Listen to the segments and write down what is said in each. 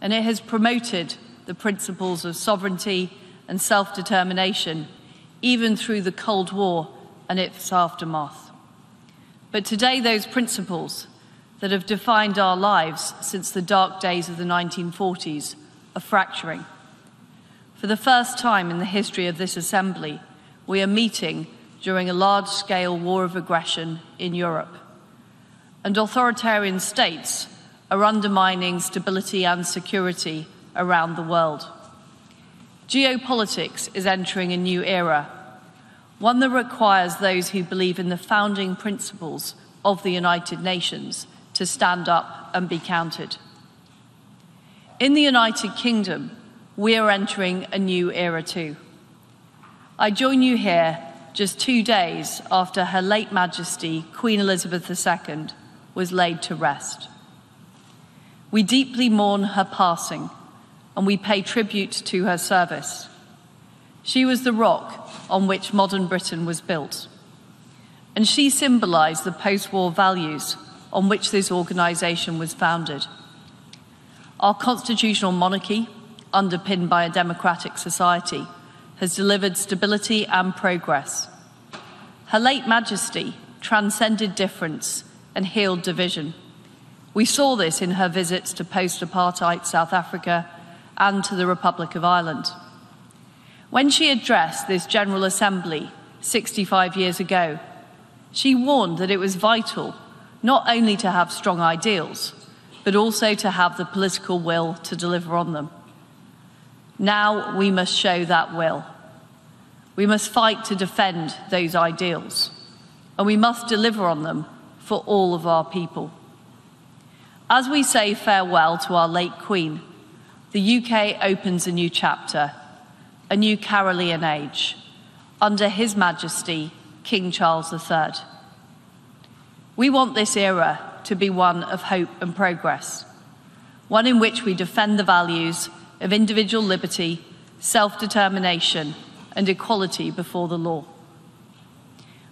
and it has promoted the principles of sovereignty and self-determination, even through the Cold War and its aftermath. But today, those principles that have defined our lives since the dark days of the 1940s are fracturing. For the first time in the history of this Assembly, we are meeting during a large-scale war of aggression in Europe. And authoritarian states are undermining stability and security around the world. Geopolitics is entering a new era, one that requires those who believe in the founding principles of the United Nations to stand up and be counted. In the United Kingdom, we are entering a new era too. I join you here just 2 days after Her late Majesty, Queen Elizabeth II, was laid to rest. We deeply mourn her passing, and we pay tribute to her service. She was the rock on which modern Britain was built, and she symbolised the post-war values on which this organisation was founded. Our constitutional monarchy, underpinned by a democratic society, has delivered stability and progress. Her late Majesty transcended difference and healed division. We saw this in her visits to post-apartheid South Africa and to the Republic of Ireland. When she addressed this General Assembly 65 years ago, she warned that it was vital not only to have strong ideals, but also to have the political will to deliver on them. Now we must show that will. We must fight to defend those ideals, and we must deliver on them for all of our people. As we say farewell to our late Queen, the UK opens a new chapter, a new Carolean age, under His Majesty, King Charles III. We want this era to be one of hope and progress, one in which we defend the values of individual liberty, self-determination, and equality before the law.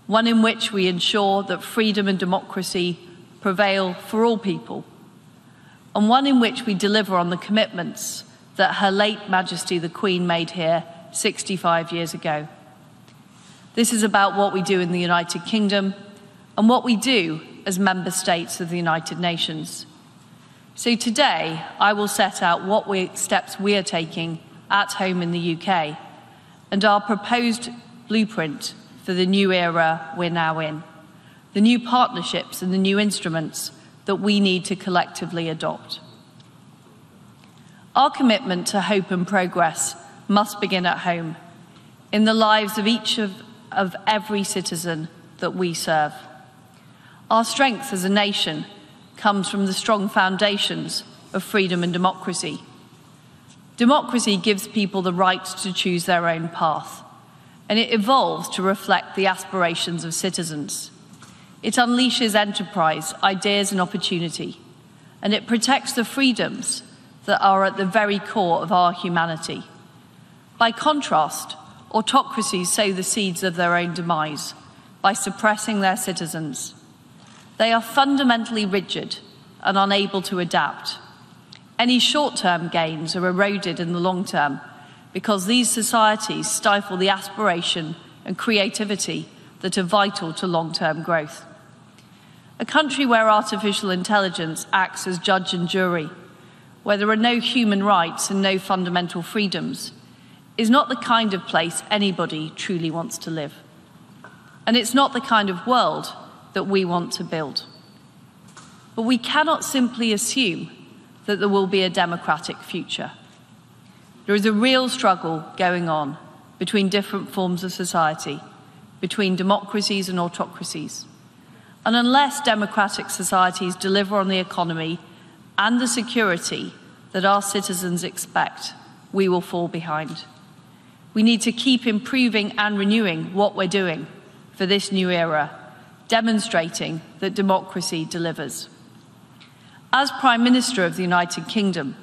One in which we ensure that freedom and democracy prevail for all people, and one in which we deliver on the commitments that Her late Majesty the Queen made here 65 years ago. This is about what we do in the United Kingdom and what we do as member states of the United Nations. So today, I will set out what steps we are taking at home in the UK and our proposed blueprint for the new era we're now in, the new partnerships and the new instruments that we need to collectively adopt. Our commitment to hope and progress must begin at home, in the lives of each of every citizen that we serve. Our strength as a nation comes from the strong foundations of freedom and democracy. Democracy gives people the right to choose their own path, and it evolves to reflect the aspirations of citizens. It unleashes enterprise, ideas and opportunity, and it protects the freedoms that are at the very core of our humanity. By contrast, autocracies sow the seeds of their own demise by suppressing their citizens. They are fundamentally rigid and unable to adapt. Any short-term gains are eroded in the long term because these societies stifle the aspiration and creativity that are vital to long-term growth. A country where artificial intelligence acts as judge and jury, where there are no human rights and no fundamental freedoms, is not the kind of place anybody truly wants to live. And it's not the kind of world that we want to build. But we cannot simply assume that there will be a democratic future. There is a real struggle going on between different forms of society, between democracies and autocracies. And unless democratic societies deliver on the economy and the security that our citizens expect, we will fall behind. We need to keep improving and renewing what we're doing for this new era, demonstrating that democracy delivers. As Prime Minister of the United Kingdom,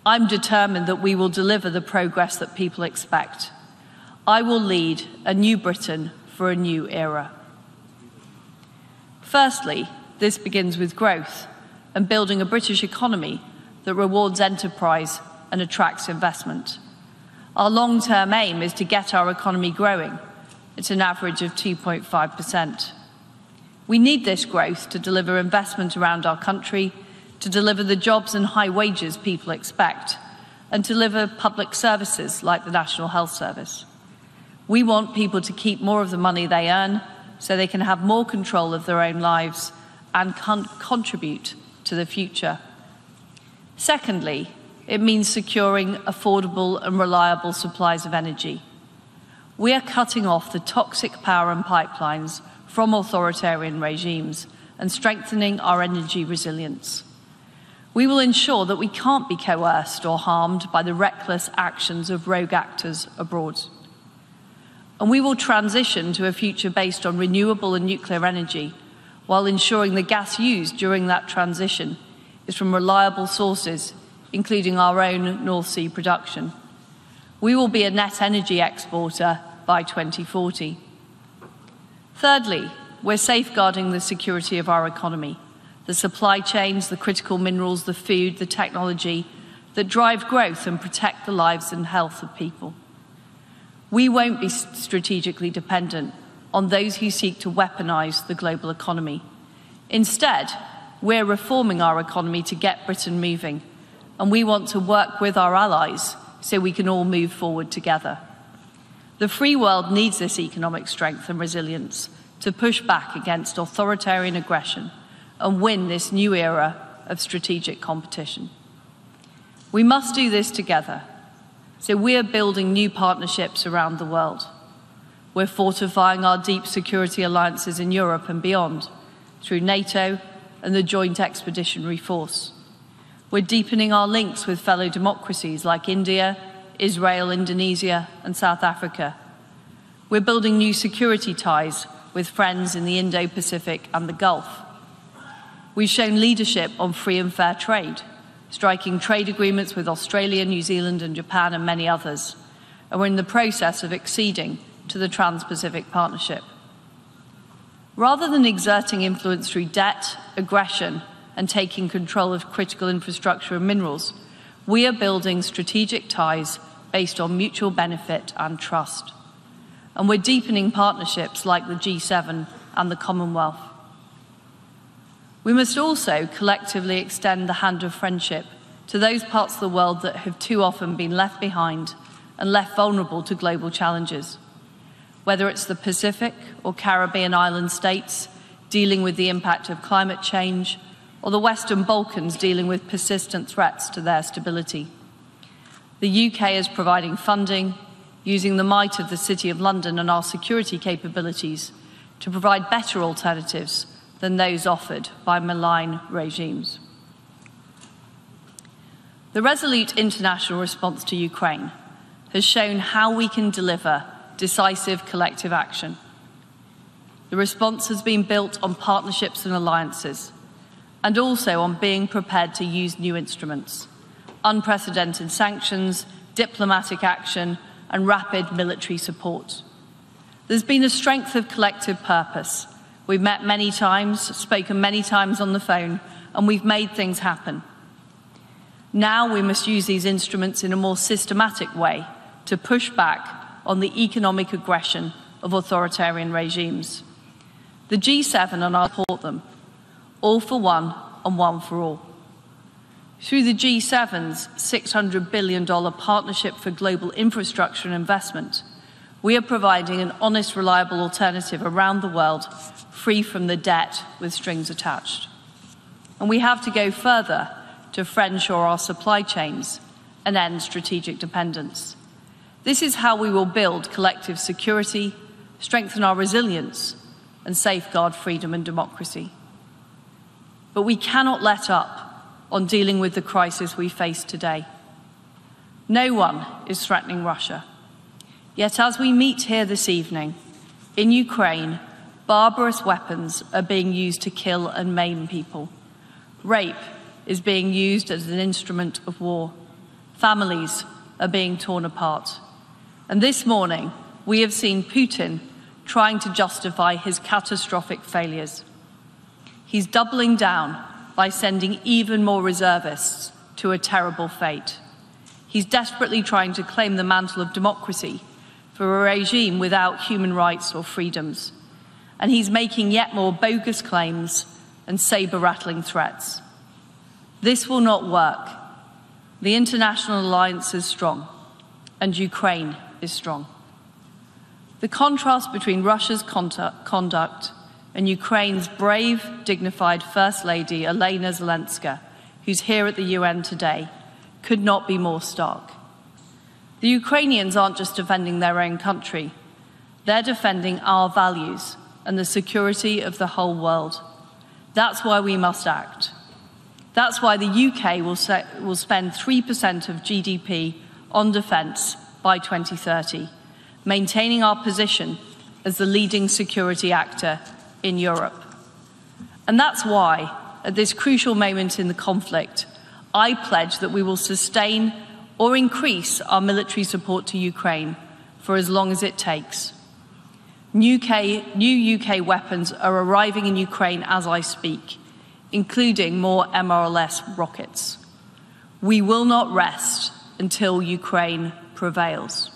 I'm determined that we will deliver the progress that people expect. I will lead a new Britain for a new era. Firstly, this begins with growth and building a British economy that rewards enterprise and attracts investment. Our long-term aim is to get our economy growing at an average of 2.5%. We need this growth to deliver investment around our country, to deliver the jobs and high wages people expect, and to deliver public services like the National Health Service. We want people to keep more of the money they earn so they can have more control of their own lives and contribute to the future. Secondly, it means securing affordable and reliable supplies of energy. We are cutting off the toxic power and pipelines from authoritarian regimes and strengthening our energy resilience. We will ensure that we can't be coerced or harmed by the reckless actions of rogue actors abroad. And we will transition to a future based on renewable and nuclear energy, while ensuring the gas used during that transition is from reliable sources, including our own North Sea production. We will be a net energy exporter by 2040. Thirdly, we're safeguarding the security of our economy, the supply chains, the critical minerals, the food, the technology that drive growth and protect the lives and health of people. We won't be strategically dependent on those who seek to weaponize the global economy. Instead, we're reforming our economy to get Britain moving, and we want to work with our allies so we can all move forward together. The free world needs this economic strength and resilience to push back against authoritarian aggression and win this new era of strategic competition. We must do this together, so we are building new partnerships around the world. We're fortifying our deep security alliances in Europe and beyond through NATO and the Joint Expeditionary Force. We're deepening our links with fellow democracies like India, Israel, Indonesia, and South Africa. We're building new security ties with friends in the Indo-Pacific and the Gulf. We've shown leadership on free and fair trade, striking trade agreements with Australia, New Zealand, and Japan, and many others. And we're in the process of acceding to the Trans-Pacific Partnership. Rather than exerting influence through debt, aggression, and taking control of critical infrastructure and minerals, we are building strategic ties based on mutual benefit and trust. And we're deepening partnerships like the G7 and the Commonwealth. We must also collectively extend the hand of friendship to those parts of the world that have too often been left behind and left vulnerable to global challenges. Whether it's the Pacific or Caribbean island states dealing with the impact of climate change, or the Western Balkans dealing with persistent threats to their stability. The UK is providing funding, using the might of the City of London and our security capabilities to provide better alternatives than those offered by malign regimes. The resolute international response to Ukraine has shown how we can deliver decisive collective action. The response has been built on partnerships and alliances, and also on being prepared to use new instruments, unprecedented sanctions, diplomatic action, and rapid military support. There's been a strength of collective purpose. We've met many times, spoken many times on the phone, and we've made things happen. Now we must use these instruments in a more systematic way to push back on the economic aggression of authoritarian regimes. The G7 and I support them, all for one and one for all. Through the G7's $600 billion Partnership for Global Infrastructure and Investment, we are providing an honest, reliable alternative around the world, free from the debt with strings attached. And we have to go further to friendshore our supply chains and end strategic dependence. This is how we will build collective security, strengthen our resilience, and safeguard freedom and democracy. But we cannot let up on dealing with the crisis we face today. No one is threatening Russia. Yet as we meet here this evening, in Ukraine, barbarous weapons are being used to kill and maim people. Rape is being used as an instrument of war. Families are being torn apart. And this morning, we have seen Putin trying to justify his catastrophic failures. He's doubling down by sending even more reservists to a terrible fate. He's desperately trying to claim the mantle of democracy for a regime without human rights or freedoms. And he's making yet more bogus claims and saber-rattling threats. This will not work. The international alliance is strong, and Ukraine is strong. The contrast between Russia's conduct and Ukraine's brave, dignified First Lady, Elena Zelenska, who's here at the UN today, could not be more stark. The Ukrainians aren't just defending their own country, they're defending our values and the security of the whole world. That's why we must act. That's why the UK will spend 3% of GDP on defence by 2030, maintaining our position as the leading security actor in Europe. And that's why, at this crucial moment in the conflict, I pledge that we will sustain or increase our military support to Ukraine for as long as it takes. New UK weapons are arriving in Ukraine as I speak, including more MRLS rockets. We will not rest until Ukraine prevails.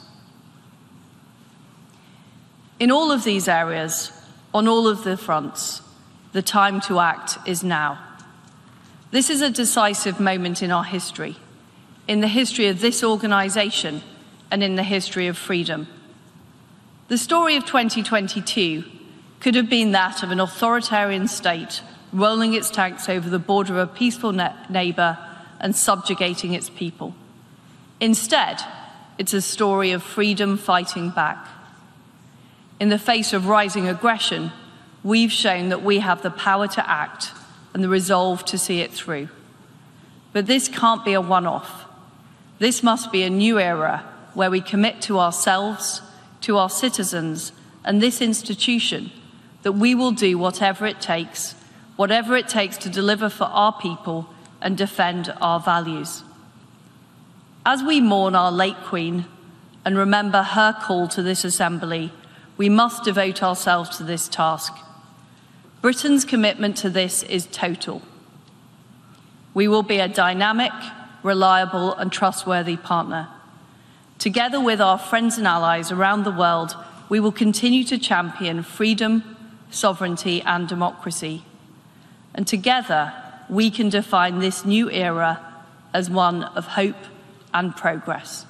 In all of these areas, on all of the fronts, the time to act is now. This is a decisive moment in our history, in the history of this organisation and in the history of freedom. The story of 2022 could have been that of an authoritarian state rolling its tanks over the border of a peaceful neighbour and subjugating its people. Instead, it's a story of freedom fighting back. In the face of rising aggression, we've shown that we have the power to act and the resolve to see it through. But this can't be a one-off. This must be a new era where we commit to ourselves, to our citizens, and this institution that we will do whatever it takes to deliver for our people and defend our values. As we mourn our late Queen and remember her call to this Assembly, we must devote ourselves to this task. Britain's commitment to this is total. We will be a dynamic, reliable and trustworthy partner. Together with our friends and allies around the world, we will continue to champion freedom, sovereignty and democracy. And together, we can define this new era as one of hope and progress.